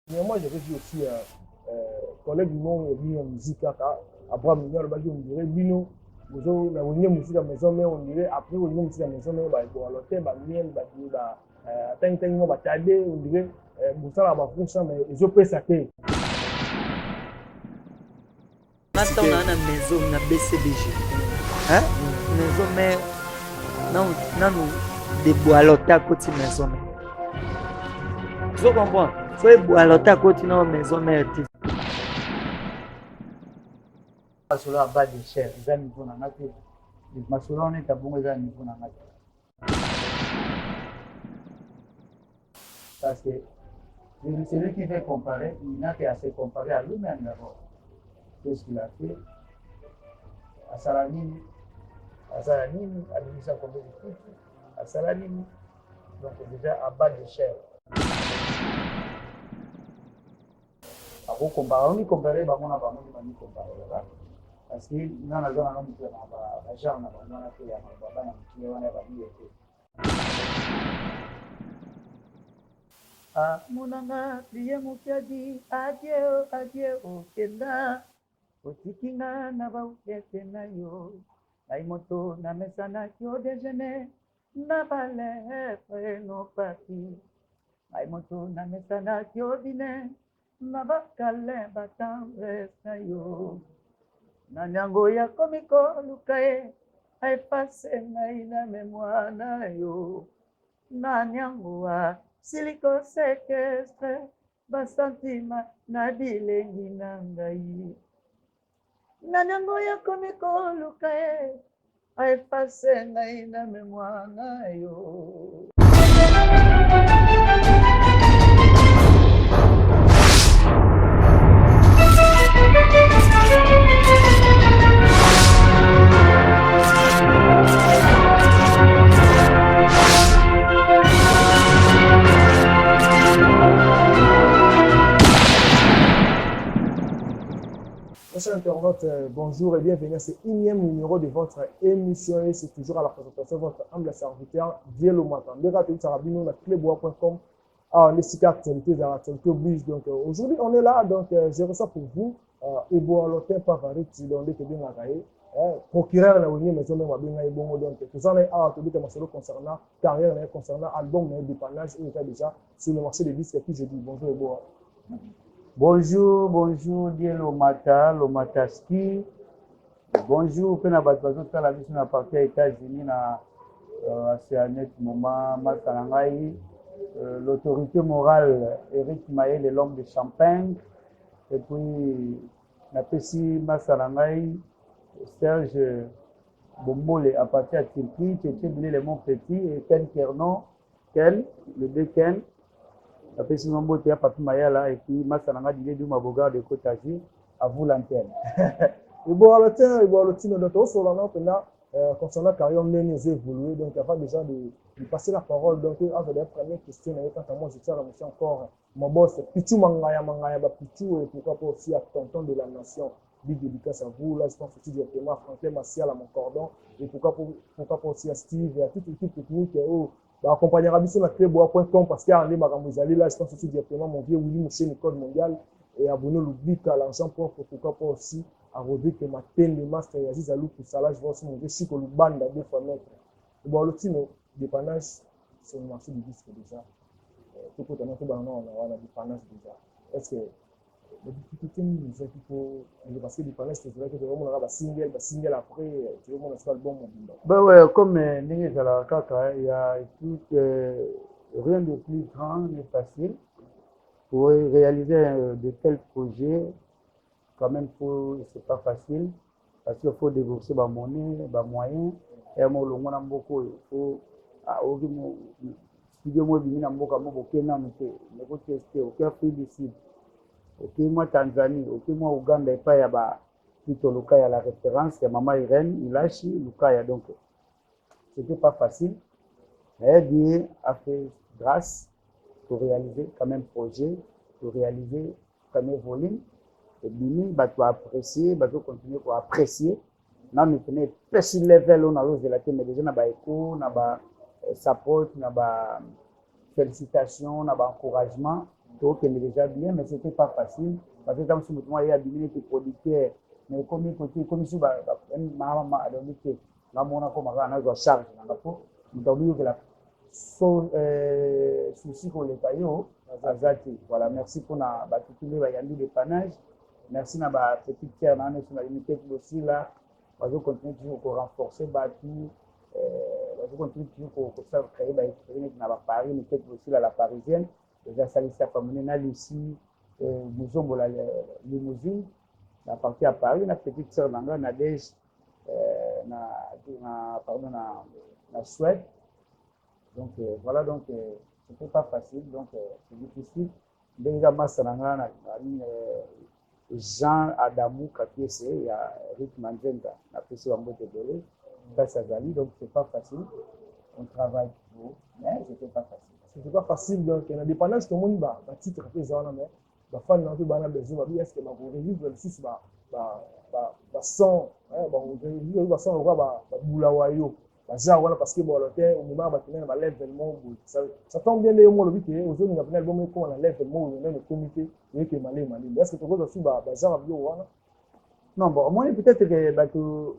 Mais moi, j'avais vu aussi collègue du monde venu en musique, Abraham Mignon, on dirait Bino, la musique à la maison, mais on dirait après, on musique à la maison, mais bon, alors, miel, on dirait, Moussa, mais ils ont pris ça. Maintenant, on a une maison, on a BCBG. Hein? Maison, mais non, nous, des bois à côté maison. Tu comprends? Faut des bois à côté de maison, mais masolo ya bas de cher eza niveau na nga te masolo wana eta bongo eza niveau na nga te parce que celui qui veut comparer il n'a qu'à se comparer à lui-même d'abord qu'est-ce qu'il a fait asala nini abimisa combien de kutu asala nini donc déjà à bas de cher akokompara oni compare bango na bango bani compare là parce que nga naza na moto na bagenre na bango wana te ya bana mokili wana ya babiye te monanga priye mokiadi adie okenda otikinga na baukete na yo ngai moto na mesanaki o déjeuner na balèvre nopaki ngai moto na mesanaki o dîner na bakale batendresse na yo na nyango ya komiko luka ye aefase ngai na mémoire na yo na nyango wa siliko séquestre basantima na bilengi na ngai na nyango ya komiko luka ye aefase ngai na mémoire na yo. Chers internautes, bonjour et bienvenue à ce énième numéro de votre émission et c'est toujours à la présentation de votre humble serviteur Dielo Mata. Clebois.com les sites actualités dans l'actualité oblige. Donc aujourd'hui on est là, donc je reçois pour vous Ebo Alotin Pavariti, donc que bien agaye, procureur la Wini maison même bien agaye bon donc tout ça est à tout de masolo concernant carrière concernant album mais dépannage il était déjà sur le marché des disques qui je dis bonjour Ebo. Bonjour, Dielo Mata, Lomataski. Bonjour, pena bato ta la mission à partir des États-Unis na Océanet Moma Masalangai, l'autorité morale Eric Maël et l'homme de Champagne et puis la Pessi Masalangai Serge Bombole à partir de Turquie, Tchétché Bilé Mon Petit et Ken Kernon, Ken, le deux Ken. Après, si on a Papi Mayala et puis Massananga dit du Maboga de Côte-Azur, à vous l'antenne. Et bon, alors, tiens, notre sur concernant la carrière, on a évolué, donc avant déjà de passer la parole, donc avant la première question, moi je tiens à remercier encore mon boss, Pichou Mangaya, Pichou, et pourquoi pas aussi à Tonton de la Nation, big dédicace à vous, là je pense aussi directement à Franklin Martial, à mon cordon, et pourquoi pas aussi à Steve, et à toute l'équipe technique, accompagnera bien sur la clebois.com parce qu'il y a un maramozali là, je pense aussi directement mon vieux Willy Mouché, Nicole Mondial, et abonner l'oubli à l'argent pour pourquoi pas aussi à Rodrigue Matin, le master Yaziz Alou pour ça là, je vois aussi mon vieux Chico Lubanda, 2 fois maître. Et bon, le tino, dépannage, c'est le marché du disque déjà. Tout le temps, on a dépannage déjà. Est-ce que la difficulté, c'est qu'il faut, parce que dépannage, c'est vrai que vraiment on a single après, tu veux mon album mobile. Ben ouais, comme Ningue Kaka, il y a tout, rien de plus grand et facile pour réaliser de tels projets. Quand même, c'est pas facile parce qu'il faut débourser ma monnaie, ma moyen. Et moi, le monde a beaucoup, il faut, studio moi, il y a beaucoup, aucun nom, il faut tester, aucun prix d'ici. Ok, moi, Tanzanie, ok, moi, Ouganda, et pas, il y a plutôt le cas, il y a la référence, il y a Maman Irène, Ilachi, le cas, il y a donc, c'était pas facile. Mais Dieu a fait grâce pour réaliser quand même projet, pour réaliser quand même volume. Et Bini, bah, tu as apprécié, bah, tu continuer pour apprécier. Non, mais tu n'es pas si level, on a l'ose de la tête, mais déjà, on a bah, écho, on a bah, support, on a bah, félicitations, on a bah, encouragement. Donc, il est déjà bien, mais ce n'était pas facile. Parce que quand il y a des producteurs, mais comme si maman a donné que la monnaie comme on a charge dans la peau, donc que la souci pour les cailloux, voilà, merci pour la dépannage. Merci na ba petite terre na nationalité aussi là, on va continuer toujours pour renforcer tout, on va continuer toujours pour faire créer ba na ba Paris, mais peut-être aussi là la parisienne. Déjà ça ça comme na Lucie, nous la limousine, la partie à Paris, la petite sœur na Nadège, pardon na Suède. Donc voilà, donc c'était pas facile, donc c'est difficile. Déjà masse na Jean Adamou Kapiese, il y a Rick Manjenga, la PC en boîte de belé, donc c'est pas facile. On travaille toujours, mais c'était pas facile. C'était pas facile, donc il y a des dépendances que le monde va titre que ça mais la fin de bana besoin va est-ce que va revivre le 6 va sans va revivre va sans va boulawayo baza wana parce que bon l'hôtel au moment va tenir va l'événement ça tombe bien les mots le but aux autres n'a pas bon comment on l'événement ou même le comité et que malé est-ce que tu vois aussi baza va bien wana non bon moi peut-être que bato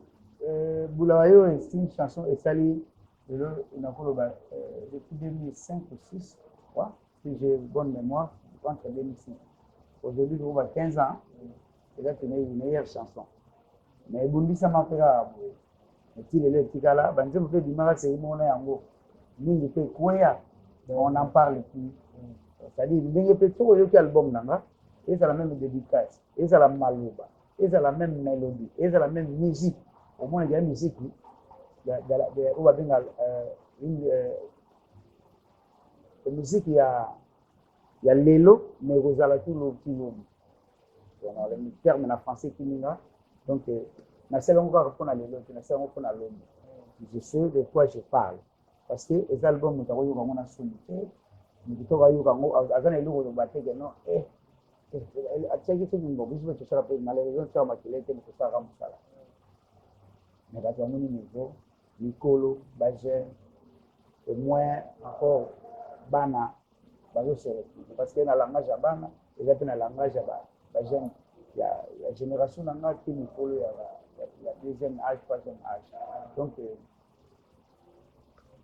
boulawayo c'est une chanson et sali depuis 2005 ou 2006, si j'ai bonne mémoire, entre 2006. Aujourd'hui, on a 15 ans, et là, c'est une meilleure chanson. Mais Bundi, ça m'a fait là. Et puis, les petits gars là, je me fais du mal à ces mots en gros. Nous, on en parle plus. C'est-à-dire, il y a plutôt un album là, et c'est la même dédicace, et c'est la malouba, et c'est la même mélodie, et c'est la même musique. Au moins, il y a une musique. Musique il y a l'élo mais vous allez tout le petit monde le terme en français qui n'est là donc na seul on va répondre à l'élo na seul on répond à l'homme je sais de quoi je parle parce que les albums nous avons eu comme on a sonné nous avons eu comme avant les logo de battre que non à chaque fois nous avons vu que ça peut malheureusement ça m'a qu'il était que ça ramène ça mais quand on est niveau Nicolo, Bajen, et moins encore Bana, parce qu'il y a un langage à Bana, et il y a un langage à Bajen. Il y a la génération qui Nicolo, il y a deuxième âge, troisième âge. Donc,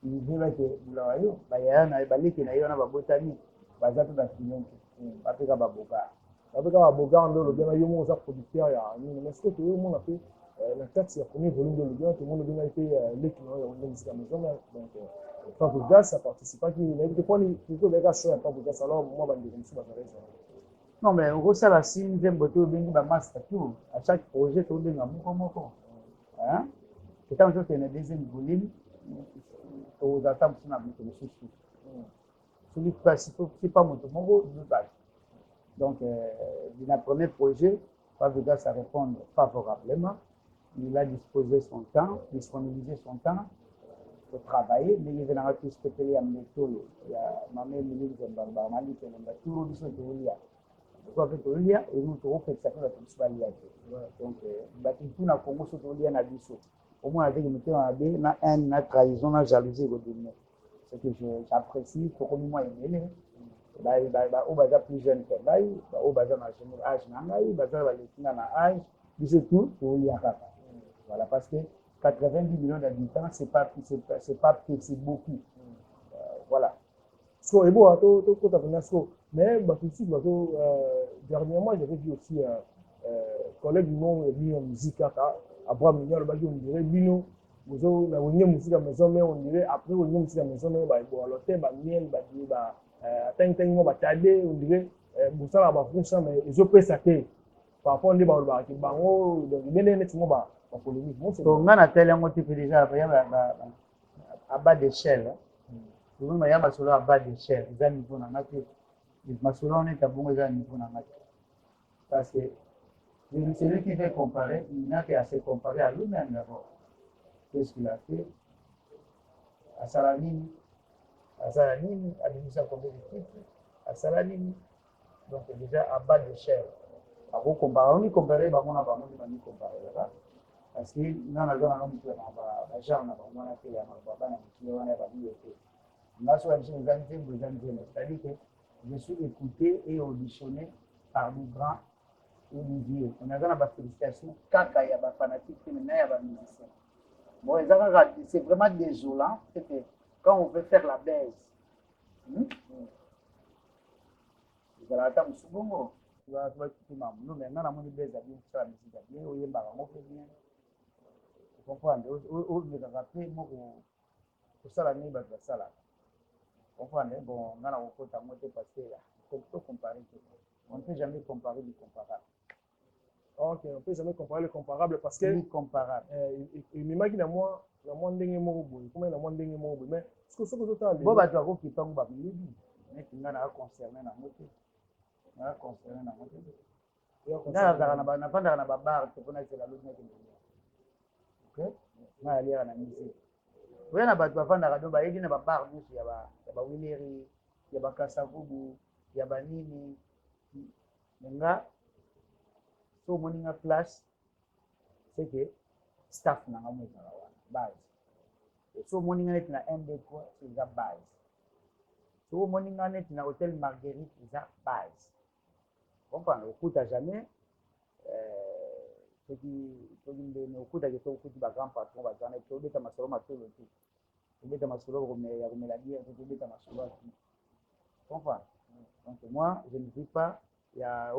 il dit que il y a un balai qui n'a pas de botanique, il y a un film, il y a un baboka. Il y a un baboka, il y a un producteur, il y a un est-ce que tout le monde a fait la tête, c'est le premier volume de l'audio, tout le monde a été l'équivalent de la musique à la maison. Donc, Fabregas, ça participe pas. Il y a des points plutôt les gars sur Fabregas, alors moi, je vais dire ça. Non, mais au gros, ça, la signe, j'aime beaucoup bien que masse tout. À chaque projet, tout le monde a un c'est quand tu as un deuxième volume, tu attends que tu n'as plus de soucis. Celui qui n'est pas mon tour, donc, dans le premier projet, Fabregas a répondu favorablement. Il a disposé son temps, disponibilisé son temps pour travailler. Mais il y a tout ce que il y a il y a Mamé Mili Zembamba, Mali Kelemba, tout le monde il y a. Soit fait il y a et nous trouvons que ça fait la municipalité. Donc, tout na Congo surtout il y a na biso. Au moins avec le temps na haine, na trahison, na jalousie au début. Ce que j'apprécie, pour que moi aimer. Au baza plus jeune que là, au baza na jeune âge na ngai, baza na âge, c'est tout pour y avoir. Voilà, parce que 90 millions d'habitants, c'est pas c'est beaucoup. Voilà. So, et bon, mais dernièrement, j'avais vu aussi collègue du nom de musique Abraham Mignon, on dirait Bino, vous avez musique à maison, mais on dirait après on musique à maison, mais bon, l'hôtel, miel, on dirait Boussala Bafousha, mais ils ont pris ça que parfois on dit bango, donc il y a des gens donc, on a tellement de déjà à bas d'échelle. Tout il y a à bas d'échelle. Ils ont niveau dans notre masolo on est à bon niveau dans notre. Parce que celui qui fait comparer, il n'a qu'à se comparer à lui-même d'abord. Qu'est-ce qu'il a fait? À Salamine, à l'émission combien de titres? À Salamine. Donc, déjà à bas d'échelle. À vous comparer, on y comparer, on a comparer là. Parce que nous avons un genre c'est-à-dire que je suis écouté et auditionné par des grands et des vieux. On a une félicitation, kaka, il y a des fanatiques, il y a des musiciens. Bon, c'est vraiment désolant, c'est que quand on veut faire la baise, nous allons souvent, nous maintenant, on a baise à bien, ça la musique à bien, on y est bien. Vous comprenez? On me rappelle, moi, pour ça, la nuit, ça là. Vous comprenez? Bon, on a la rencontre à moi, parce que on peut comparer. On ne peut jamais comparer le comparable. Ok, on ne peut jamais comparer le comparable parce que comparable. Il m'imagine à moi, la moins dingue mobile, comment la moins dingue mobile, mais ce que ce que tu as bon, bah, tu as qui tombe, bah, mais tu n'as concerné la moitié. Tu n'as concerné la moitié. Na pas dans la barre, tu connais la logique de ok? Na aller à la musique. Oui, na ba tu vas na ba yedi na ba bar nyusi ya ba wileri, ya ba kasavubu, ya ba nini. Nga so morning class c'est que staff na ngamu na wa base. So morning net na MD quoi, c'est la base. So morning net na hôtel Marguerite, c'est la base. Comprends, au coup t'as jamais ceux qui au coup t'as été au coup tu vas grand patron va jamais tu obéis ta masolo matolo tu obéis ta masolo comme la bière tu obéis ta masolo tu comprends. Donc moi je ne dis pas il y a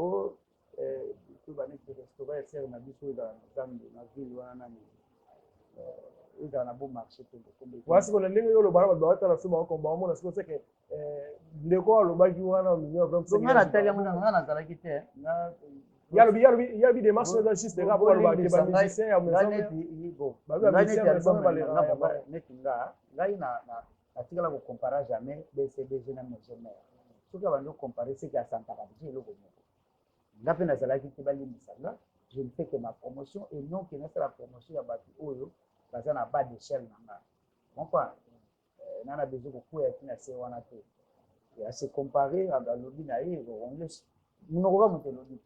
tout va être restauré c'est on a vu sur dans la ville wana ni dans un bon marché voici qu'on a lingue yo le bar ba ta la suba ko ba mo na c'est que ndeko lo ba ki wana million 25 donc na tele mona na zala kite na il y a des marches de juste rap pour le bar qui ba musicien ya maison ba ba musicien maison ba les netinga ngai na atikala ko comparer jamais BCDG na maison mère soki abandi comparer ce qui a Santa Catarina eloko moko nga mpe nazalaki te balimbisanga je ne fais que ma promotion et non que nasala promotion ya bato oyo baza na bas d'échelle na nga comprendre nana besoin kokwea tina se wana te ya se comparer alobi na ye monoko ka moto elobi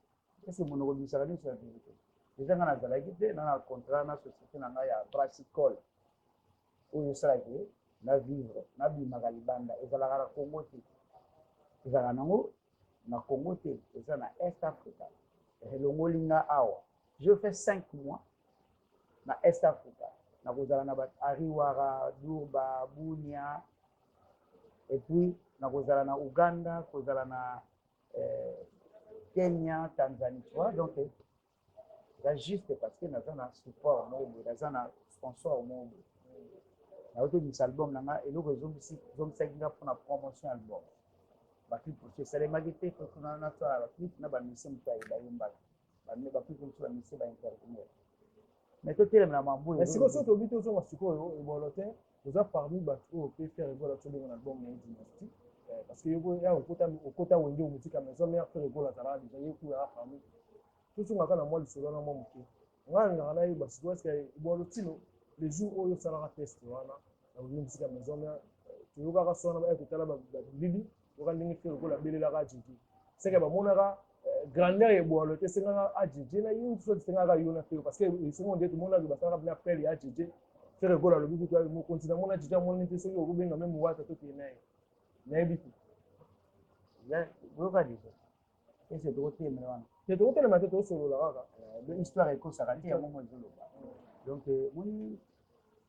ese monoko bisaka nyonso ya vérité deja nga nazalaki te nana contrat na société na ngai ya brassicole oyo esalaki na vivre nabimaka libanda ezalaka na Congo te ezalaka nango na Congo te eza na Est Africa elongoli nga awa je fais 5 mois na Est Africa nakozala na bato Ariwara, Durba, Bunia et puis nakozala na Uganda kozala na Kenya, Tanzanie, tu vois, donc c'est juste parce que naza na support moko naza na sponsor moko naotobimisa album nanga eloko ezomisaki nga mpona promotion album baclip aussi esalemaki te nasala baclip na bamisie moto bayembaka baclip mosusu bamisie baintervenir mais totelemela mambo mais sikoyo soki tobi tozonga sikoyo ebolo te toza parmi bato oyo pe faire egola tobenga na album na dynastie parce que ya okota wenge omotika maison mare faire egola azalaka déjà ye kuyaka parmi tosungaka na mwa lisolo na mwa moke nga alingaka nayeba sikoyo eske ebolo tino les jours oyo osalaka test wana nakoki mosika maison mare toyokaka sona totala babilili yoka ndenge faire egola abelelaka ajiji seke bamonaka grandeur ebwalo te esengaka ajije na ye so esengaka yo na feo parce que esengo nde tomonaki basalaka bina pele ya ajije fere egola alobi kutu mokonzi na mona ajije amonani te soki okobenga me mowata tokee na ye nayebi te boyoka deja ese tokotelemela wana te tokotelema te tosolola kaka histoire ekosaka te yango mo ezoloba donc moni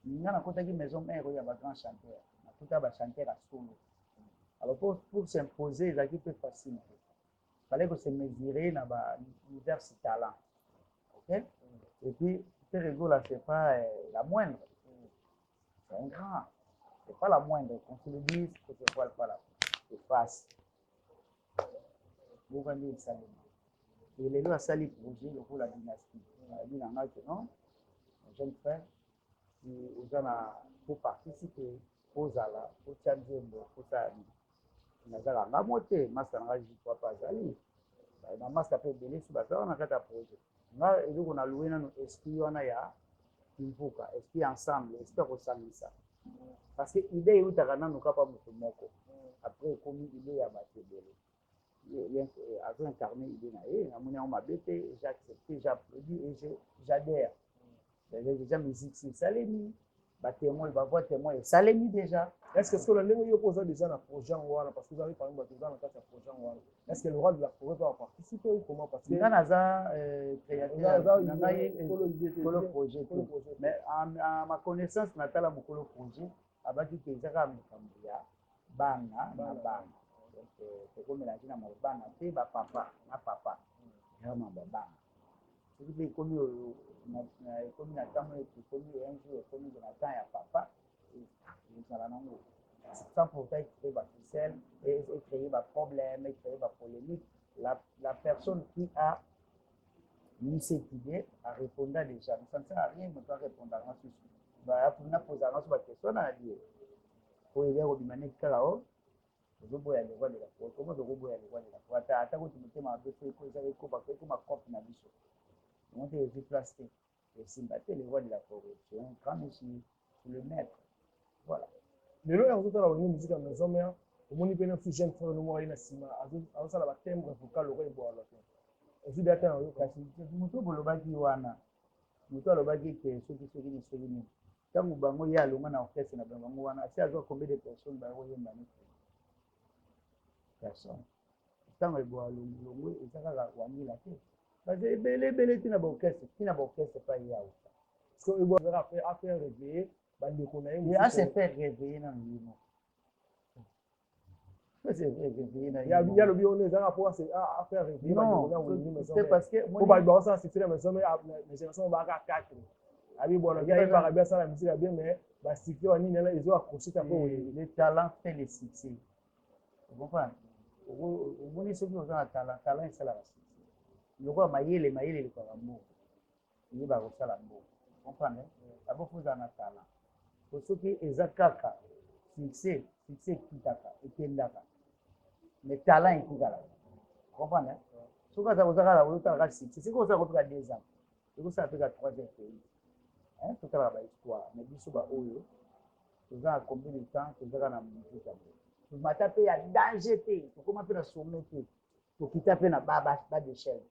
nga nakotaki maison mare oyo ya bagrand chanteur nakota bachanteur ya solo alors pour s'imposer ezalaki mpe facile te fallait que se mesurer dans l'univers talent. Okay? Et puis, Ferrego là, c'est pas la moindre. C'est un grand. C'est pas la moindre. Qu'on se le dise, que ce soit pas là. C'est face. Vous voyez ça. Et les lois sali projet pour la dynastie. On a dit dans la que non, mon jeune frère, aux gens pour participer aux ala, pour changer, pour ça. nazala nga mote masa nga jitwa pa azali na masa pe belé su baza na kata projet nga eloko na loué nano esprit wana ya kimvuka esprit ensemble esprit kosangisa parce que idée eutaka nano kapa moto moko après ekomi idée ya bato ebele azo incarné idée na ye namoni yango mabe te j'accepte j'applaudis et j'adhère déjà musique esalemi témoin, il va voir témoin. Et ça l'est mis déjà. Est-ce que le ndenge pose déjà un projet en Ouana, parce que vous avez par exemple dans le cadre d'un projet en Ouana, est-ce que le roi de la forêt va participer ou comment? Parce que dans un créateur, le projet. Mais à ma connaissance, Natala Mokolo projet, abaki ke ezaka mukambia bana na bana. Donc ko mélanger na bana te ba papa na papa. Vraiment ba bana. Ce qui est comme comme na tamu et comme un jour comme na temps ya papa. Sans pourtant créer des ficelles et créer des problèmes, et créer des polémiques. La personne qui a mis cette idée a répondu déjà. Ça ne sert à rien, mais pas répondre à ce sujet. Pour nous poser la question, on a dit pour aider au bimane kalao, je veux aller voir les rapports. Comment je veux aller voir les rapports? Attends, quand tu me dis ma belle fille, que j'avais coupé comme ma copine a dit ça. On te dit plastique. Et si tu les vois de la forêt, c'est un grand monsieur, c'est le maître. Voilà. Mais là, on a une musique à la maison, mais on a une fusion pour le moyen de cima. On a un thème vocal au bois. Et puis d'attendre, mutu bolobaki wana mutu alobaki ke soki ni ntango bango ye alonga na orchestre na bango wana asi azwa combien de personnes bakoyemba neti personne ntango eboya longo eza kaka wangila te parce ebele ntina baorchestre pa ye auta parce que eboya affaire réveiller bandeko na ye ase faire réveiller na milimo il y a le bio on est à faire réveiller c'est parce que on va voir ça c'est maison mais génération va à 4 abi bon il y a pas bien ça la musique bien mais ba cycle wani na ils ont accroché un peu le talent fait le succès vous comprenez vous ne savez pas talent c'est la succès le quoi mayele le kwa mbo ni ba ko sala mbo vous comprenez abo fuza na talent pour ceux qui ezakaka succès kitaka ekendaka mais talent ekikala comprendre soka za kozakala olutaka succès siko oza kotuka 2 ans ekosala mpe ka 3e pays totala bahistoire mais biso baoyo toza na combien de temps tozaka na musique tomata mpe ya danger te tokóma mpe na sommet te tokita mpe na badéchelle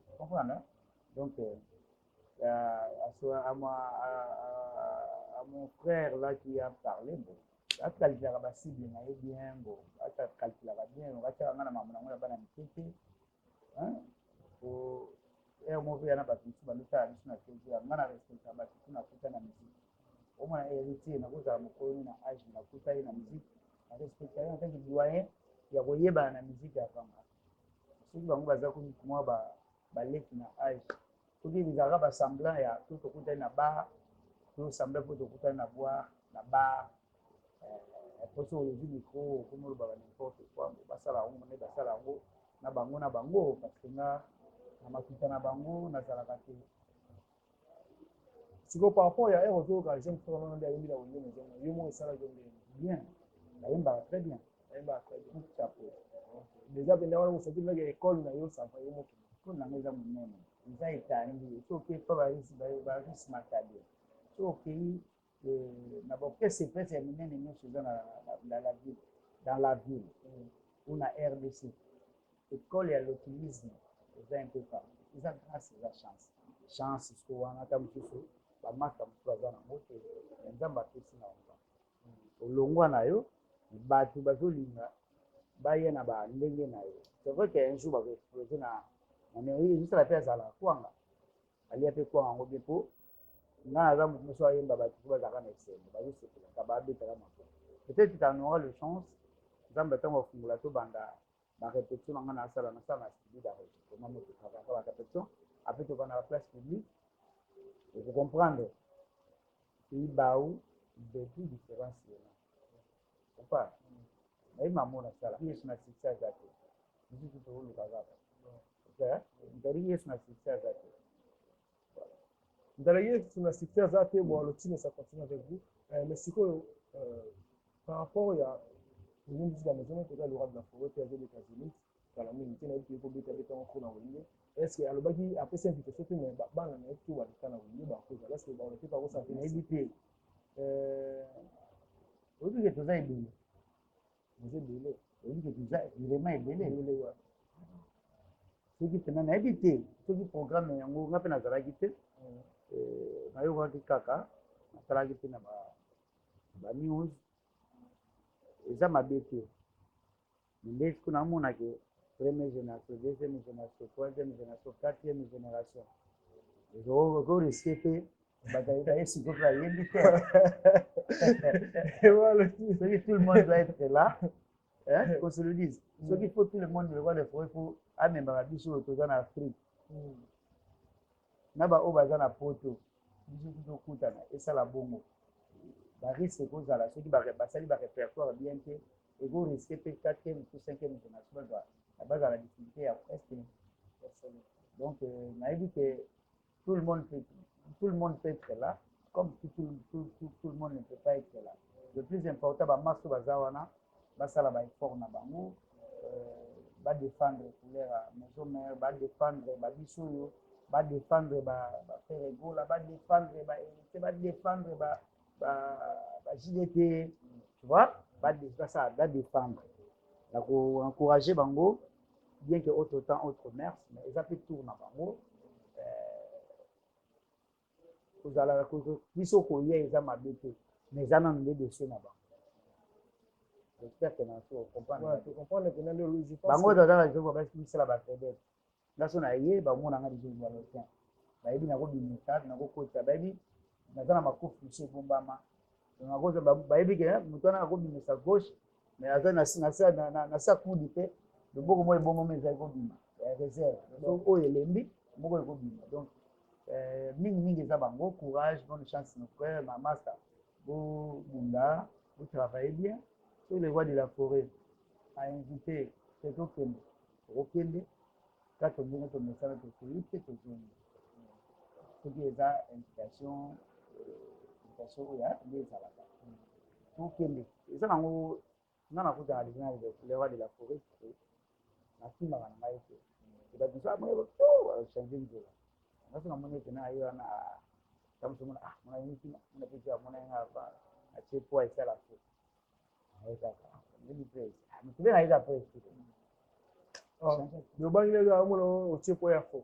te comprendre donc à mon frère là qui a parlé bon akalkulaka basible na ye bien bon akalkulaka bien atiaka nga na mambo nango ya bana mike te po ere moko ya na bato mosusu balotala biso na televizio nga na respecta bato tu nakuta na musique omona héritier nakozala mokolo na age nakuta ye na musique na respecta ye nataki doyen ya koyebana na musique ya kanga soki bango baza mwa baleki na age soki ezalaka basemblant ya to tokutani na bar to semblant mpo tokutani na boire na bar après ça aujourd'hui micro comme le baba n'importe quoi basala yango mone basala yango na bango parce que na makuta na bango nazalaka te siko par rapport ya ero to ka jeune frère na ndia yimbi la wengine nzonga yo mo esala jonge bien bayemba très bien chapeau déjà benda wana usoki na école na yo ça va yo mo école na ngeza munene nza etandi soki pa barisi matadi soki na baorchestre presque ya minene nyonso eza dans la ville ou na RDC école ya l'optimisme eza un peu partout eza grâce eza chance siko wana ata mosusu bamaka mosusu aza nango te nzambe apesi na yango olongwa na yo bato bazolinga baya na bandenge na yo c'est vrai que un jour bakoexplose na ezosala mpe azala kwanga alia mpe kwanga yango mpe mpo nga naza moto mosu ayemba bato po bazalaka na esengo bazosepelaka babetaka makolo peut-être tanora le chance nzambe ntango afungola to banda barépétition na nga nasala na studio d'enregistrement moto travaillaka barépétition après tokana na place publique et vous comprendre pays baou de tout différence yena comprendre naye mamo nasala yesu na succès aza te bisu tokoluka kaka ndari yesu na succès aza te ndala yesu na succès aza te bon lotine ça continue avec vous mais sikoyo par rapport ya une musique à maison peut être le roi de la forêt qui avait des États-Unis kala mingi tena yuko yuko beta ko na wenge est-ce que alobaki après cette invitation mais bana na yuko wa kana wenge ba ko est-ce que ba on pas ça na éviter obi que toza ebele vous êtes belé obi que toza vraiment ebele soki pena na yebi te soki programme yango nga mpe nazalaki te nayokaki kaka nasalaki mpe na banews eza mabe te nde siko namonake première génération deuxième génération troisième génération quatrième génération okoriske mpe bato yesu mpe bayembi te soki tout le monde doit être là qu'on se le dise soki faut tout le monde le roi de forêt po amembaka biso oyo toza na afrique na baoyo baza na poto biso tokutana esala bongo barisque ekozala soki basali barépertoire bien te ekoriske mpe 4e to 5e génération bazala na difficulté ya est donc nayebi ke tout le monde peut être là comme tout le monde ne peut pas être là le plus important bamaso baza wana basala baeffort na bango badéfendre couleur ya maison mère badéfendre babiso oyo badéfendre bafrère egola badéfendre bajdt tu vois basala badéfendre na koencourager bango bien que autre temps autre mers mais eza mpe tour na bango kozala biso koya eza mabe te mais eza nanu nde dossier na bango j'espère que naso comprendre bango tozala lizoba basala bafedete ngaso na ye bamonanga lizoba lotien bayebi nakobimisa nakokota bayebi naza na makofi biso ebombama bayebi ke moto wana akobimisa gauche mais aza nasa kudi mpe loboko moko ebombama ezali kobima réserve oyo elembi moko ekobima donc mingi eza bango courage bonne chance nos frères ma master bobunda botravaille bien sur les voies de la forêt a invité tokokende okende kaka ndenge tomesana tokoyi mpe tozongi soki eza invitation oyo nde ezalaka tokende eza nango nga nakutaka déjà les rois de la forêt nasimaka na ngai te ebabiso change nzela ngasi namoni ete na ye wana tamusomona mona yinitima mona peti amona ye nga atie po esala fo ayekaka ndebi prese mokube na yeza prese yobangi eza amona otie po ya fo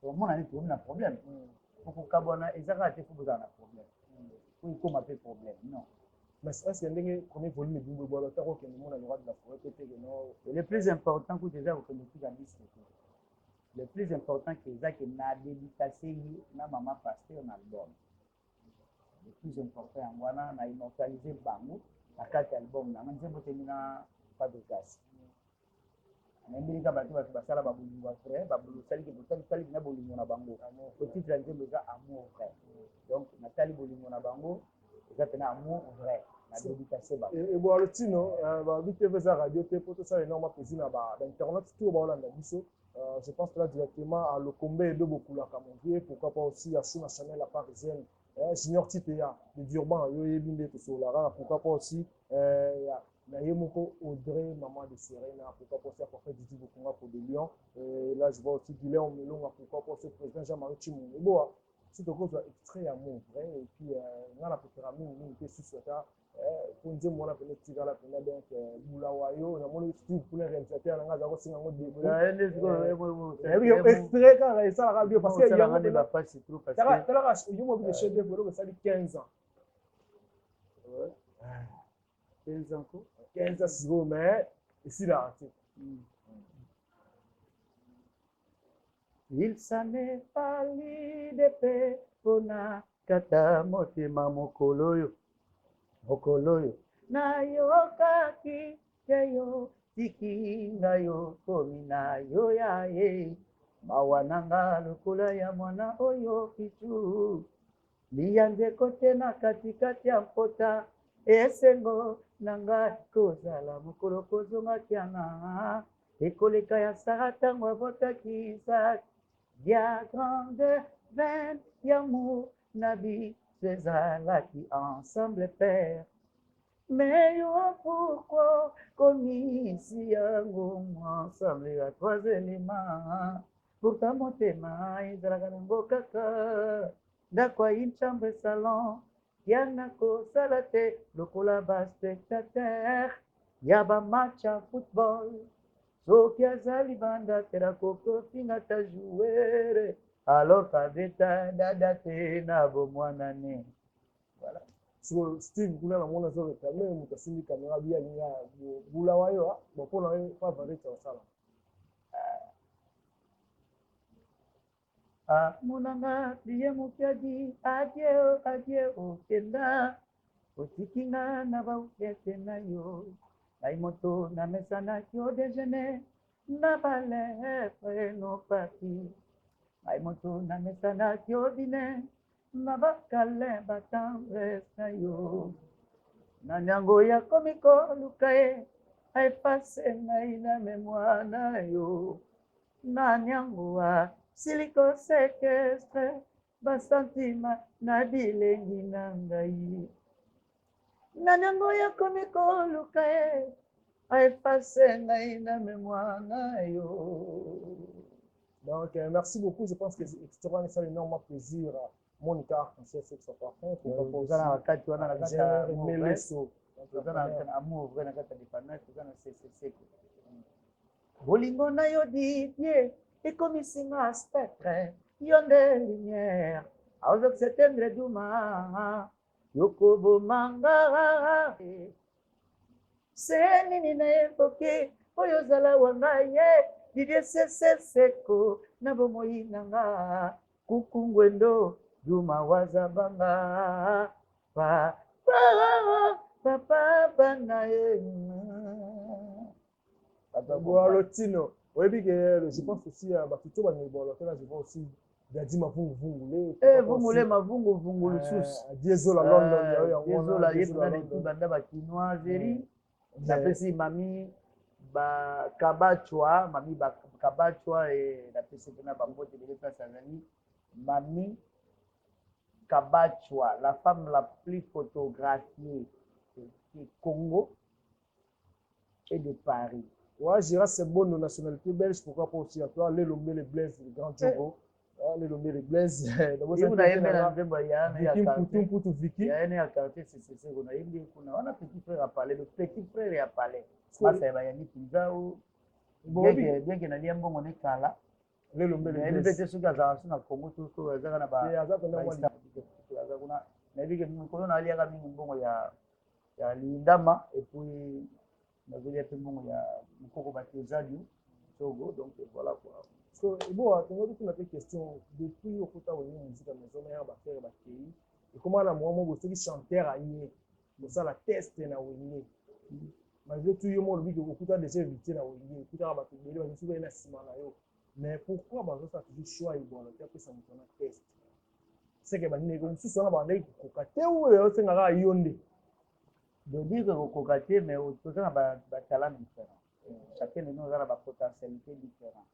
omona ni tomi na problème okokabwana eza kaka te fo bozala na problème po ekoma mpe problème non mais est-ce que ndenge premier volume ebimbo ebwala otaka okende mona le roi de la forêt pe teke no le plus important kuta eza kokende tika liste te le plus important que eza ke na dédicacé ye na mama pasteur na album le plus important yango wana na immortaliser bango na kati ya album nanga nzembo temi na fabricas nayembelika bato basala babolingo ya vrai basaliki na bolingo na bango otitre ya nzembo eza amour vrai donc natali bolingo na bango eza pena amour vrai na dédicacé bango ebwala tino babi te eza radio te po tosala énorme plaisir na bainternet to baolanda biso je pense que là directement à Lokombe et de Bokulaka Monvier, pourquoi pas aussi à Souna Chanel, la parisienne, Junior Tipeya, de Durban, Yoyebinde, Solara, pourquoi pas aussi Nayemoko Audrey, maman de Serena, pourquoi pas aussi à porter Didi Bokunga pour des Lions, et là je vois aussi Guilherme Melonga, pourquoi pas aussi le président Jean-Marie Chimou. Et bon, c'est un cause extrait à mon vrai, et puis on a la pyramide, on était sous ça. Pour dire mon appel tika la pena donc bulawayo na mon style pour les réalisateurs na ngaza ko singa ngo de extrait quand ça la radio parce que il y a des pas c'est trop parce que là yo mo bi chef de bureau ça dit 15 ans 15 ans quoi 15 ans si vous mais ici là il s'en est fallu de paix pona kata motema mokoloyo nayokaki teyo tiki ngayo komi nayo ya ye mawa nanga lokola ya mwana oyo kitu liya nzeko te na katikati ya mpota esengo nanga kozala mokolo kozonga tianga ekoleka ya sara ntango abotaki Isaac ya grande veine yamour na biso ezalaki ensemble père mais yo pourquoi komisi yango ensemble ya trois éléments pourtant motema ezalaka nango kaka ndako ayi chambre salon yana kosala te lokola baspectateur ya bamatch ya football soki azali banda te nakokofinga ta jouere alors kabeta dada te na bomwana ne. Voilà. So Steve kuna na mona zo ka me mutasindi kamera bia linga bula wayo bo pona favorite wa sala. Munanga diye mukiadi adieu adieu kenda otikinga na baukete na yo ai moto na mesana kyo déjeuner na bale no papi ai moto na mesana kyo dîner na bakale batambre na yo na nyango ya komiko lukae ai passe na ina mémoire na yo na nyango siliko sekestre basantima na bilengi na ngai na nyango ya komiko luka e aefase ngai na mémoire na yo. Donc merci beaucoup, je pense que tu auras un énorme plaisir Monica Arc-en-Ciel sur son parfum pour proposer na wakati wana na kata meleso na amour vrai na kata dépendance na CCC bolingo na yo Didier ekomisinga spectre yo nde lumière aozoki septembre duma yokobomanga se nini na ekoki oyo ozala wanga ye Didier seseseko na bomoi na nga kukungwendo duma wazabanga papa bana ye Boalotino. Oui, je pense aussi plutôt à Boalotino, je vois aussi Dadi Mavungu Vungule. Vungule Mavungu Vungulu Sus. Diesola London. Diesola yebuna l'équipe banda ba chinoiserie. Napesi mami ba kabachwa, mami ba kabachwa et napesi kuna ba mbote de place Tanzanie. Mami Kabachwa, la femme la plus photographiée du Congo et de Paris. Ouais, Gira, c'est bon, nos nationalités belges, pourquoi pas aussi à toi, les Lomé, les Blaise, les Grands Diogo, les Lomé, les Blaise. Il y a un quartier, c'est on a eu on a petit frère à parler, le petit frère à parler. Moi, c'est Bayani Pinza ou bien que n'a rien bon on est là. Les Lomé, les Blaise. Mais c'est à Congo tout ça, ça na ba. Mais que nous connaissons aller à Mingo ya Lindama et puis na vile ya Mungu ya mkoko batizaji Togo, donc voilà quoi. So bon, attends, tu m'as fait question depuis au côté où on musique à maison ya ba faire ba pays et comment la moi mo qui chanteur à yé pour ça la test na wengine malgré tout yo mo le au côté de ces vite na wengine tout à ba tout bele ba souba na sima na yo mais pourquoi ba ça toujours choix et bon la test ça me test c'est que ba ni ko sous ça na ba ndai ko ka te ou yo senga ga yonde de dire que Kokate, mais au total, talent différent. Chacun de nous a une potentialité différente.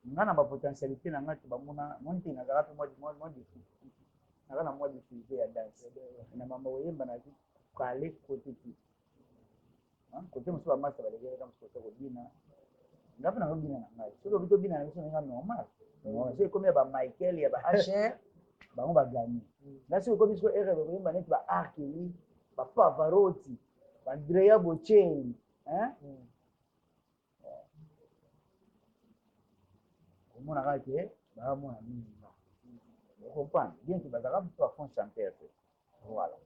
Nous avons une potentialité, nous avons une difficulté. Nous avons une difficulté à danser. Nous avons une difficulté à aller côté. Côté, nous avons une difficulté nous avons une normal. C'est comme Michael, il y a HR, on va gagner. Là, c'est comme si on a Arc. Pavarotti, Andrea Bocelli, hein? Comment on a raté? Bah moi, vous comprenez? Bien que Bazara peut pas faire chanter. Voilà.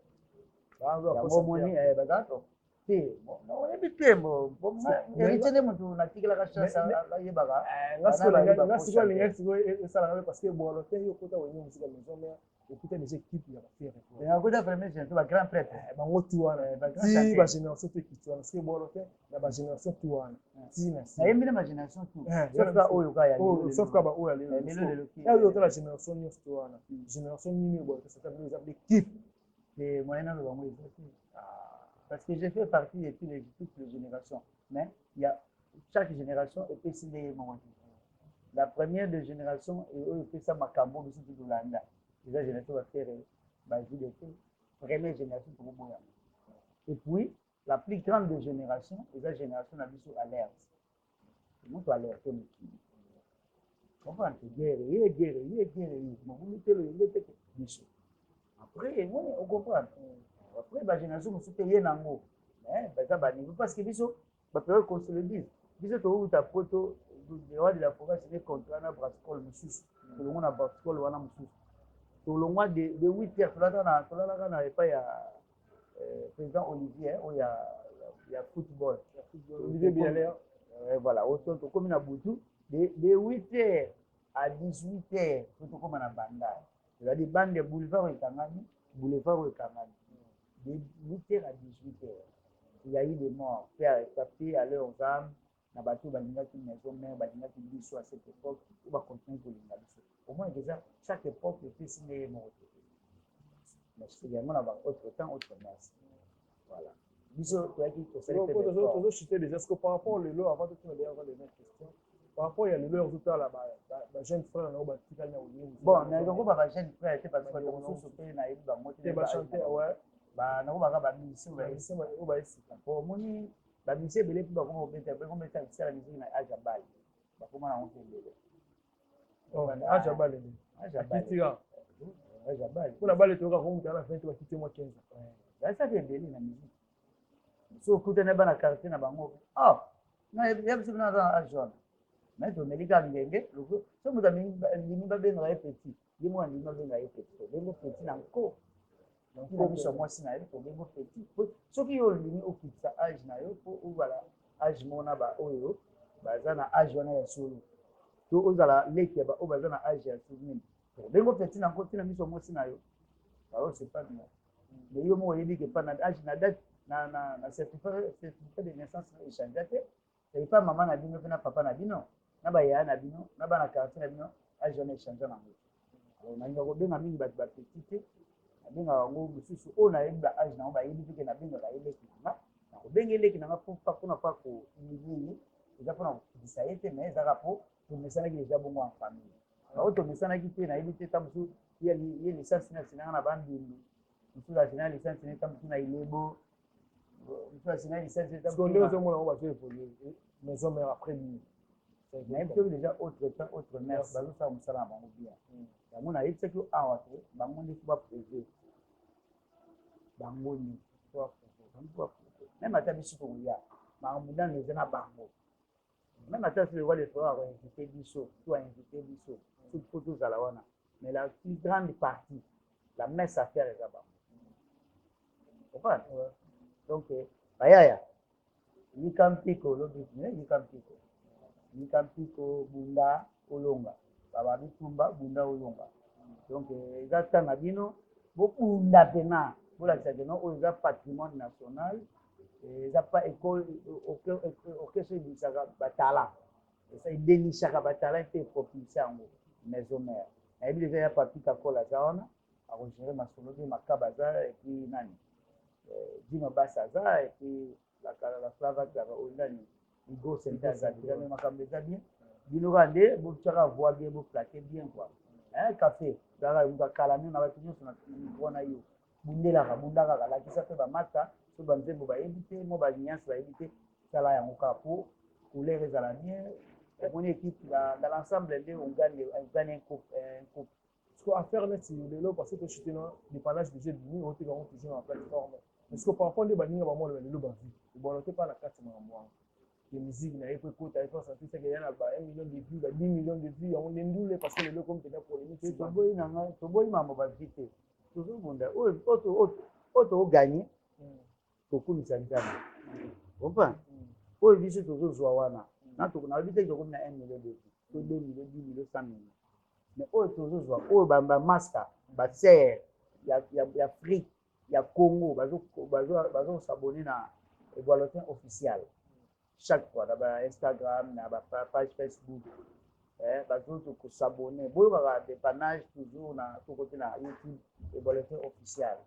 Bah on a Bazaro. C'est bon, on est bien bon. Bon, héritier de mon article la chasse la yebaga. Là c'est ça parce que bon l'hôtel yo kota wenye musique à maison mais écoutez les équipes il y a faire et à côté premier c'est un grand prêtre bango tuana si ba génération te ki tuana parce que bon l'hôtel la ba génération tuana si na na yembi na génération tout sauf ka oyo ka ya sauf ka ba oyo ya lelo ya yo la génération ni tuana génération ni bon ça fait des équipes et moyenne de bango parce que j'ai fait partie de toutes les générations mais il y a chaque génération est décidée la première de génération et eux fait ça Makambo de tout Landa. Les générations va faire première génération pour moi. Et puis la plus grande des générations, les générations a mis sur alerte. Comment tu alerter le qui? Comment tu guerre, après, on comprend. Après, la génération nous soutient nango. Parce que biso, la période qu'on se le dit, biso to uta poto le roi de la forêt signé contrat na Brascol mosusu tolongo na Brascol wana mosusu tolongwa de 8h tolalaka na epai ya président Olivier oyo ya football Olivier Bialaire voilà oto tokomi na butu de 8h à 18h tokoma na banda c'est-à-dire bande boulevard ekangami boulevard ekangami de 8h à 18h il y a eu des morts papier à leur âme na bato balingaki maison mère balingaki biso à cette époque ou bacontinue kolinga biso au moins déjà chaque époque epesi nde ye moko te mais également na baautre temps autre messe voilà biso toyaki tozochute déjà parce que par rapport lelo avant totuna déjà les mêmes questions par rapport ya lelo ozotala bajeune frère nango batikali na olingi bon nakoba bajeune frère te parce que bato mosusu mpe nayebi bango te bachanteur ouais nakobaka bamisi oyo baesika po omoni bamisi ebele mpe bakomobeta bisala misiki na age ya bale bakoma nango mpe ebele age ya bale akitika mpona bale toyoka komuta na fin te bakiti mwa 15 bazalaki ebele na misiki so okutani bana quartier na bango ya biso bina aza age wana mais tomeli kaka ngenge so moto alingi babengaka ye petit ye moko alingi babengaka ye petit tobengo petit na nko na biso mwasi na ye tobengo petit soki yo olingi okitisa age na yo mpo ozala age moko na baoyo baza na age wana ya solo to ozala leki ya baoyo baza na age ya souvenir tobengo petit na nko ntina miso mwasi na yo c'est pas bien mais yo moko oyebi ke pa na age na date na certificat de naissance échange te epa mama na bino mpe na papa na bino na bayaya na bino na bana quartier na bino age wana échange nango alors nalinga kobenga mingi bato bapeti te nabengaka bango mosusu oyo nayebi ba age nango bayebi teke nabengaka ye leki nanga nakobenga eleki nanga mpona mpa koinini eza mpona kokitisa ye te mais ezaka mpo tomesanaki deja bongo en famille bao tomesanaki te nayebi te ta mosusu ye licence na sinanga na bambimbi mosusu asina licence ne ta mosusu na ilebo mosusu asina licence nde ozomona ngo bazo évolue maison mère après lui nayebi soki déjà autre temps autre mère bazosala mosala na bango bien yango nayebisaki awa te bango nde fo bapréve bango nde même ata biso tokoya makambo nano eza na bango même ata soki lewa lefora akoinvite biso to ainvite biso soki po tozala wana mais la plus grande partie la messe à faire eza bango comprendre donc bayaya yika mpiko lobi yika mpiko yika mpiko bunda olonga baba bitumba bunda olonga donc eza ntango na bino bobunda mpena bolakisa keno oyo eza patrimoine national eza pa école orchestre ebisaka batala esa edenisaka batala mpe epropulse yango maison mère nayebi deja ya papi kakola aza wana akogere masolo mpe makaba aza epuis nani dino basi aza epuis la flava nani igo sente aza deja me makambo eza bien bino kaka nde botiaka voi bien boplake bien quoi café kaka moto akalami na bato nyonso na mikro na yo bundelaka bunda kaka lakisa mpe bamata so banzembo bayebi te mo baniance bayebi te sala yango kaka po couleur ezala bien omoni équipe dans l'ensemble nde ongani un coupe ce que affaire neti lelo parce que tochute na dépannage déjà bimi otekango toujours na plateforme parce que parfois nde baninga bamona lelo bavi ebwana te mpa na kati makambo wana ke musique na ye mpo ekota ye mposa tisaka eya na ba 1 million de vues ba 10 millions de vues yango nde ndule parce que lelo comme tena polémique toboyi na ngai toboyi mambo bavi te tozobunda oyo tooganye tokumisa nzambe comprendre oyo biso tozozwa wana nayebi te tokomi na 1 million de vues to 2 millions 10 millions 100 millions mais oyo tozozwa oyo bamaster basere ya afrique ya congo bazosabone na évaluation officielle chaque fois na bainstagram na bapage facebook bazokosabone boyokaka dépannage toujours na tokote na youtube évaluation officielle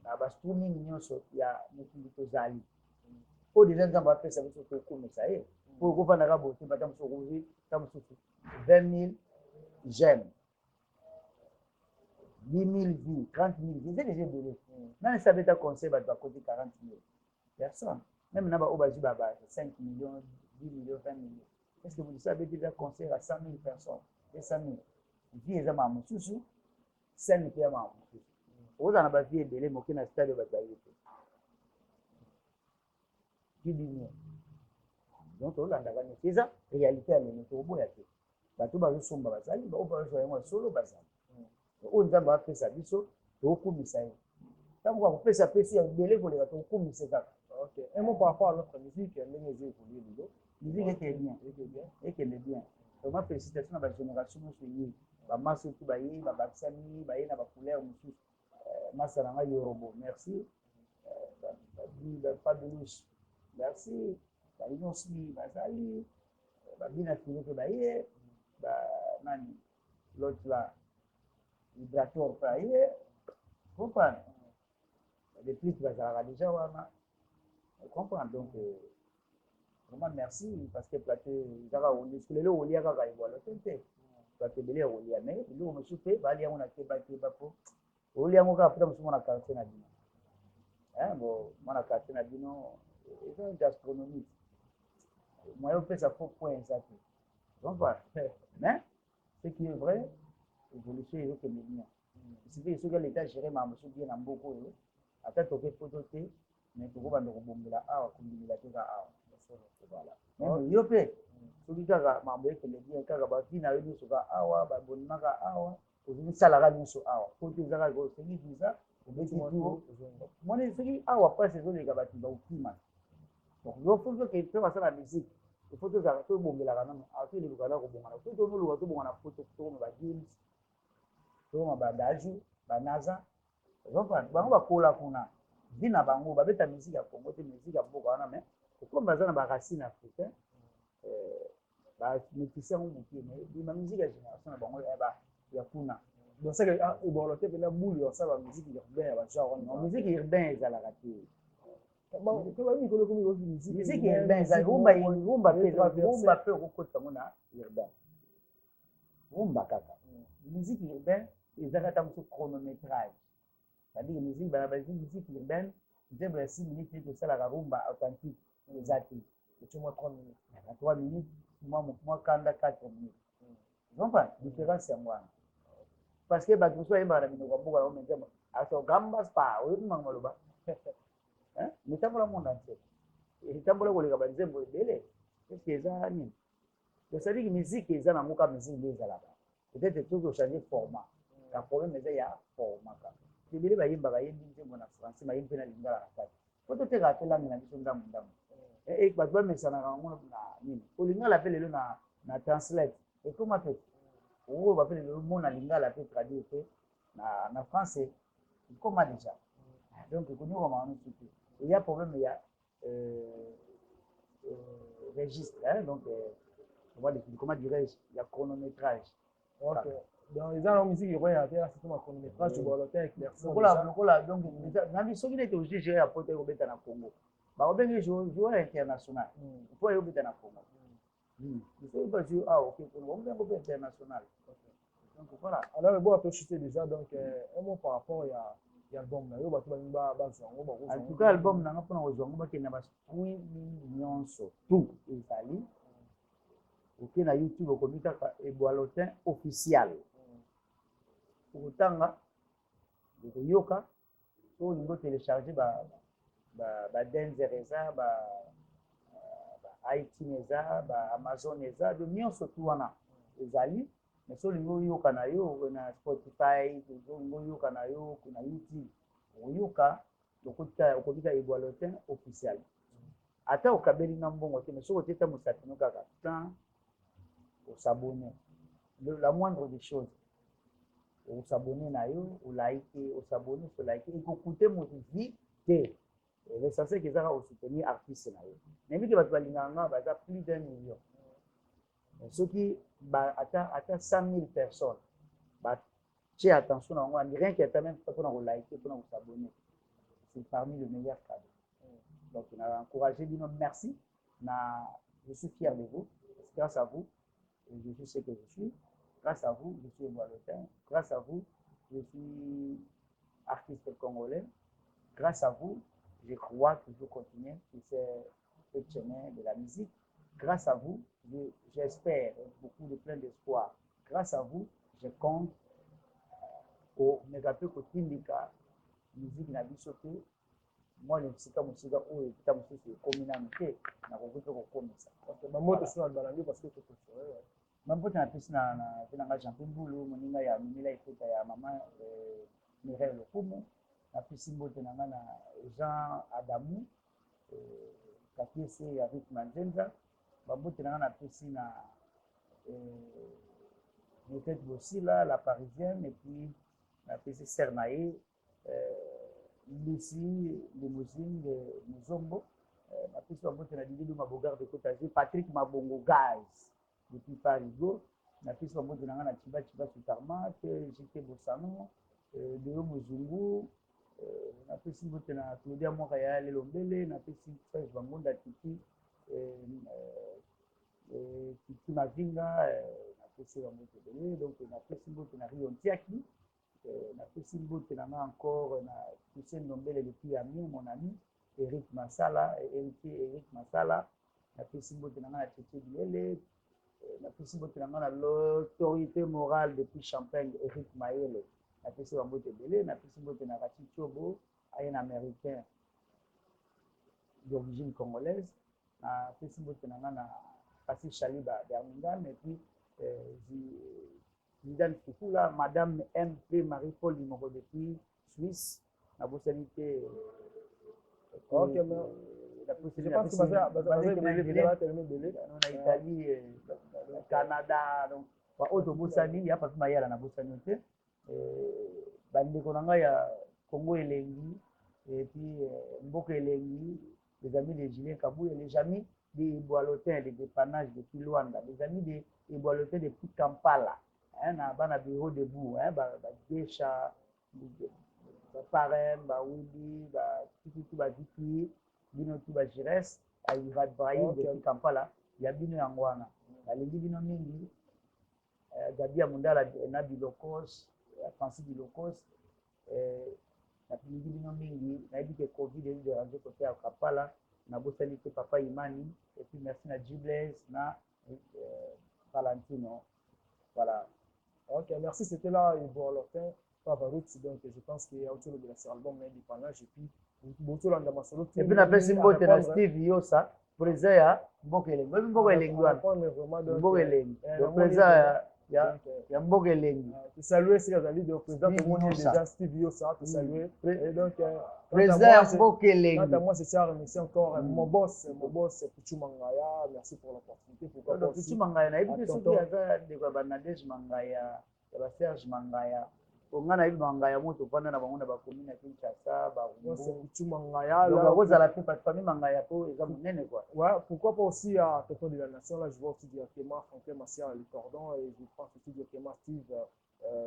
na bastreaming nyonso ya mokili tozali oyo deja nzambe apesa biso tokomisa ye oyo kofandaka bote bata mosusu okozwi ta mosusu 20 000 j'aime 10 000 vues, 30 000 vues, c'est déjà donné. Même ça veut dire conseil, bah, côté 40 000. Personne. Même là, on va dire 5 millions, 10 millions, 20 millions. Est-ce que vous savez déjà conseil à 100 000 personnes et 100 000? Vie est à ma moussou, 5 000 à ma moussou. Vous en avez vie de l'émotion dans le stade de bataille. Qui dit mieux? donc tolandaka neti eza réalité ya lelo tokoboya te bato bazosomba bazali oyo bazozwa yango solo bazali oyo nzambe apesa biso tokokumisa ye ntango akopesa pesi ya ebele koleka tokokumisa kaka. Un mot par rapport à notre musique, ndenge eza évolué lelo. Musique ekende bien vraiment félicitation na bagénération nyonso ye bamasoki baye babakisami baye na bacouleur mosusu masa na ngai yorobo merci fabulous merci baye nyonso bazali babina filo mpe baye nani l'autre là vibrateur mpe aye comprendre depuis bazalaka déjà wana comprendre donc vraiment merci parce que plateau ezaka oli lelo olia kaka ebola te plateau ebele ya olia mais biloko mosusu mpe baali yango na keba po olia yango kaka puta mosusu mwana quartier na bino bon mwana quartier na bino eza gastronomique moyen opesa faux point eza te donc voilà mais ce qui est vrai évolution ezokende bien sipe soki l'état géré makambo mosusu bien na mboka oyo ata toke poto te mais tokobanda kobongela awa kondimela te ka awa voilà yo mpe soki kaka makambo ekende bien kaka bafi na yo nyonso ka awa babonimaka awa ozosalaka nyonso awa po te ezaka osengi visa obeti tour moni soki awa mpasi ezoleka bato baokima donc yo fo soki mpe basala musique ifo tozalaka tobongelaka nano atoeleluka na kobongana so tonoluka tobongana po tokoma bagills tokoma badaju banaza bango bakola kuna vi na bango babeta musique ya Congo te musique ya mboka wana mais comme baza na baracine africain bamétise yango mokie mais bima musique ya génération na bango ya kuna donc c'est que ebolo te mpena bulu ya kosala bamusike urbain ya bagenre musique urbain ezalaka te musique urbain ezali rumba mpe okokota yango na urbain rumba kaka musique urbain ezaka ta mosu chronométrage c'est-à-dire musique urbaine nzembo ya 6 minutes tosalaka rumba authentique eza te ecomwa 3 minutes 3 minutes mwa kanda 4 minutes comprendre différence yango wana parce que bato mosusu bayembaka na minoko ya mboka nango nzembo asogamba spa oyebimaka maloba mitambola monde entier etambola koleka banzembo ebele eske eza nini c'est-à-dire musique eza nango ka musique nde ezalaka peut-être soki ochange format la problème eza ya format kaka ebele bayembaka yembi nzembo na français bayembi mpe na lingala na kati po totekaka te langi na biso ndambo ndambo bato bamesanaka yango na nini olingala mpe lelo na translate ekoma te oyo bape lelo mona lingala mpe traduire mpe na français ekoma déjà donc ekonyokama nusu te eya problème ya registre donc comment dirais-je ya chronométrage donc eza na musique ekoyaka te surtout ma chronométrage ebolo te éclairci lokola donc nami soki nete ozigere ya poto ekobeta na Congo bakobenge joueur international po eyobeta na Congo soki bazwi awa okobenge mpe international donc voilà alors eboya tochute déjà donc un mot par rapport ya album na yo bato balingi bazwa yango en tout cas album nanga mpona kozwa yango bakende na bastruit nyonso tout ezali oke na YouTube okomi kaka Eboalotin officiel okotanga okoyoka so olingi otelecharge badenzer eza iTunes eza baamazon eza do nyonso tu wana ezali mais so olingi oyoka na yo na Spotify olingi oyoka na yo na YouTube oyoka okobika Eboalotin officiel ata okabeli na mbongo te mais soki oteta mosatino kaka tan s'abonner. La moindre des choses. On s'abonner na yo, on liker, on s'abonner, on liker. Il faut coûter mon vie. L'essentiel c'est qu'ils aient soutenir artiste na yo. Mais vu que tu vas l'inganga, bah ça plus d'1 million. Ceux qui atteint 100 000 personnes, bah j'ai attention à moi. Rien qui est même pas pour liker, pour s'abonner. C'est parmi les meilleurs cadeaux. Donc on a encouragé, dis-nous merci. Je suis fier de vous. Grâce à vous. Je suis ce que je suis. Grâce à vous, je suis Eboalotin. Grâce à vous, je suis artiste congolais. Grâce à vous, je crois que je vais continuer sur ce chemin de la musique. Grâce à vous, j'espère beaucoup de plein d'espoir. Grâce à vous, je compte au Megape Kotindika, musique na bisote, moi le sika musika oyo kita mususu ekomi nanu te nakoki mpe kokomisa bamoto so na balandi parce que mambote napesi na nanga Jean-Pierre Mbulu moninga ya mimila ekota ya mama Mireille Lokumu napesi mbote nanga na Jean Adamu kakiese ya Rick Manzenza bambote nanga napesi na peut-être aussi là la parisienne et puis napesi Sernaye Lucie Limousine de Muzombo napesi bambote na Didier Mabogar de Côte-d'Azur Patrick Mabongo Gaz depuis Parigo napesi bambote nanga na Chiba Sutarma JT Bosano Deo Muzungu napesi mbote na Claudia Mwaka ya Lelombele napesi Serge Bangonda Titi Titi Mavinga napesi bambote bele donc napesi mbote na Rio Ntiaki napesi mbote nanga encore na Toussaint Ndombele depuis ami mon ami Eric Masala Eric Masala napesi mbote nanga na Tete Bilele napesi mbote nanga na l'autorité morale depuis Champagne Eric Mayele napesi bambote bele napesi mbote na Rachid Chobo un américain d'origine congolaise napesi mbote nanga na Passi Chaliba d'Armingan et puis Zidane Foukoula, Madame MP Marie-Paul Limoro depuis Suisse na bosanité ok mais je pense que ça na Italie Canada donc ba auto bosani ya pas mayala na bosani te bandeko na ngai ya Congo elengi et puis mboka elengi les amis de Julien Kabou et les amis des Boalotins des dépannages depuis Luanda les amis des Boalotins depuis Kampala na bana bureau debout ba Gesha ba Parem ba Wili ba tout ba Diki bino tout ba Jires ay Radbraï depuis Kampala ya bino yangwana balingi bino mingi Gabia Mundala na Bilokos Francis Bilokos na pingi bino mingi na yebi ke Covid est dérangé côté ya Kampala na bosani te Papa Imani et puis merci na Jibles na Valentino voilà. Ok, merci, c'était là Ivo Alotin Favarut, donc je pense qu'il y a autour de la album indépendant et puis beaucoup dans ma solo. Et puis napesi mbote na Steve Yosa président ya mboka elengi même mboka elengi wana mboka elengi le président ya mboka elengi tu saluer si les amis de président tout le monde déjà Steve Yosa tu saluer et donc président ya mboka elengi moi c'est ça remercier encore mon boss Pichu Mangaya merci pour l'opportunité pourquoi pas Pichu Mangaya na yebi soki aza de ba Nadège Mangaya ya ba Serge Mangaya onga na yebi Mangaya moto panda na bango na ba commune ya Kinshasa ba Pichu Mangaya là kozala pe parce que famille Mangaya po eza monene quoi ouais pourquoi pas aussi à Tonton de la Nation là je vois aussi directement Franklin Massier le cordon et je pense aussi directement Steve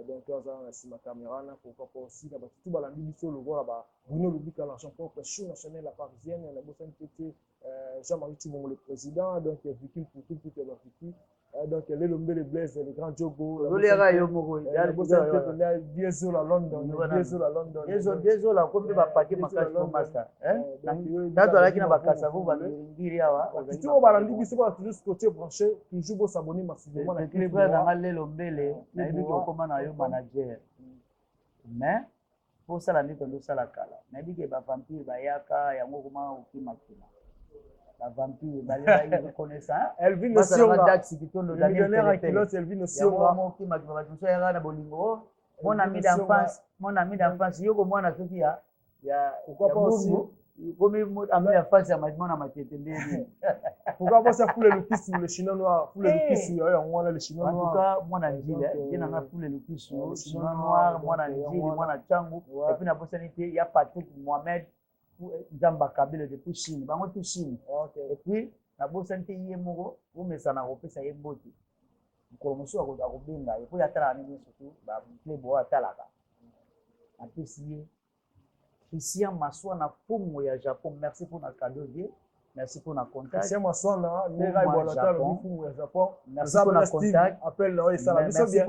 donc sur ma caméra là pourquoi pas aussi là tout balandi biso le voir là Bruno Lubika l'argent propre show national la parisienne la bossane PT Jean-Marie Tchibongo le président donc Vicky pour tout la Vicky donc les Lombele Blaise les grands Jogo Lolera yo moko la bossane PT Diesel à London Diesel la kombe ba paquet makasi ko master tato alaki na bakasa vo ba ngiri awa tout balandi biso ba toujours côté branché toujours s'abonner massivement na équilibre dans les Lombele na yebi ko koma na yo manager mais pour ça la nito ndo sala kala na yebi ke ba vampire bayaka yango koma okimakina la vampire baleba reconnaissant Elvin Osionga daxi kitondo Daniel Elvin Osionga mo okimakina ba tuso yanga na bolingo mon ami d'enfance yoko mwana soki ya pourquoi pas aussi comme ami d'enfance ya mwana matete ndeni pourquoi pas ça foule le kiss le chinois noir foule le kiss yo mwana le chinois noir en tout cas mwana njile dina nga foule le kiss le chinois noir mwana njile mwana changu et puis na bosanité ya Patrick Mohamed Nzamba Kabile depuis Chine bango tout Chine et puis na bosanité ye moko o mesana kopesa ye mboti ko muso akobenga et puis atala nini surtout ba club atalaka apesi Christian Maswana Fumu ya Japon merci pour notre cadeau vie merci pour notre contact Christian Maswana nega ibolata le Fumu ya Japon merci pour notre contact appelle là et ça la biso bien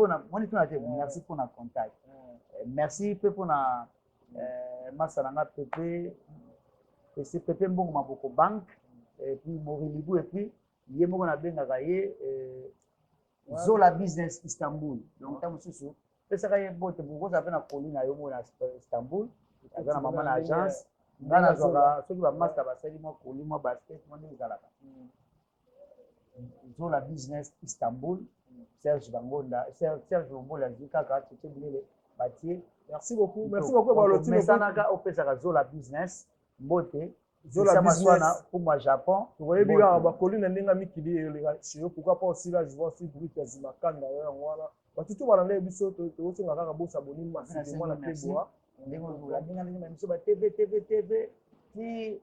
merci pour notre contact merci pour na Masalanga Pepe c'est Pepe Mbongo Maboko Bank et puis Morilibu et puis yemoko na benga ye Zola Business Istanbul donc ta mususu pesa ka ye bote buko za pena kolina yo mo na Istanbul azana mama na agence nga nazwaka soki bamaster basali mwa koli mwa basket mwa nde ezalaka zola business Istanbul Serge Bangonda Serge Lombola azwi kaka tete bilele batie merci beaucoup Balotino mesanaka opesaka zola business mbote zola business pour moi Japon voyez bien bakoli na ndenga mikili eleka chez pourquoi pas aussi là je vois aussi bruit ya zimakanda ya ngwana batutu balande biso to singa kaka bosa boni masiki mwana keboa ndenge la ndenge ndenge biso ba TV ti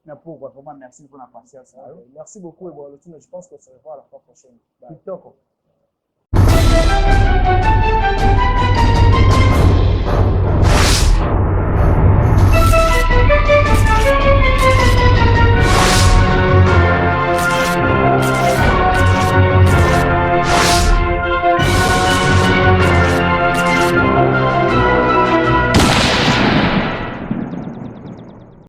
na pourquoi vraiment merci pour la patience merci beaucoup Balotino je pense que ça va à la fois prochaine kitoko